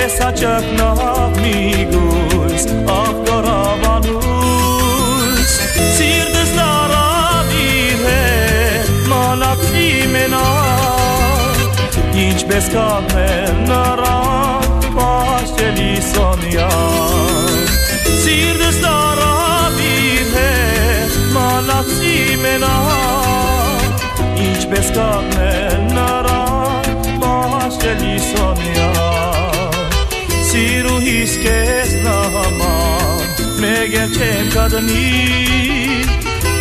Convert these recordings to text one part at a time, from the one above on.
Ես աճակնավ մի գույս աղգարավանույս Սիրտս լարավ իր հետ մանացի մենակ Ինչպես կապել նրան պաշտելի սոնյակ Սիրտս լարավ իր հետ մանացի մենակ Ինչպես կապել նրան պաշտելի սոնյակ Սիրուհիս կես նահաման մեկ էլ չեմ կադնի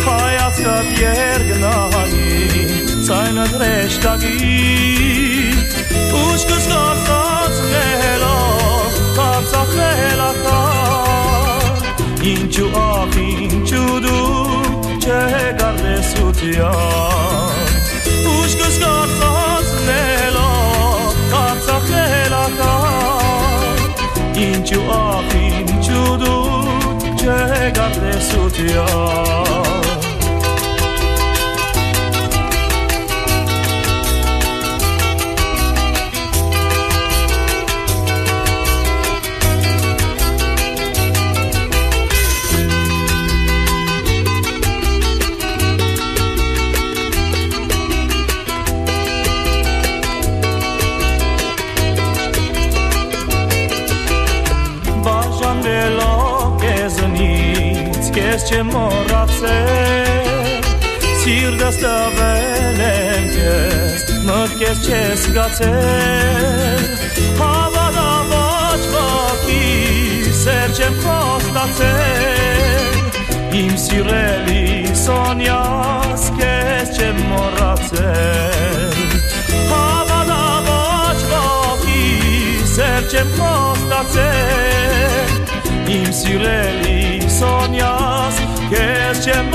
Հայացքատ երգնահանի ցայնը հրեշտակի Ուշքս կարծացնելով կարծախել ակար Ինչու ախ ինչու դու չգարդես ության Ուշքս կարծացնելով կարծախել ակար Ինչու ախ ինչու դու չգարդես ության Կես չեմ մոռացել Սիրտս տվել եմ քեզ մտքես չես զգացել Հավատամ ոչ ոքի սեր չեմ խոստացել Իմ սիրելի Սոնյաս քեզ չեմ մոռացել Հավատամ ոչ ոքի սեր չեմ խոստացել Իմ սիրելի Սոնյաս քեզ չեմ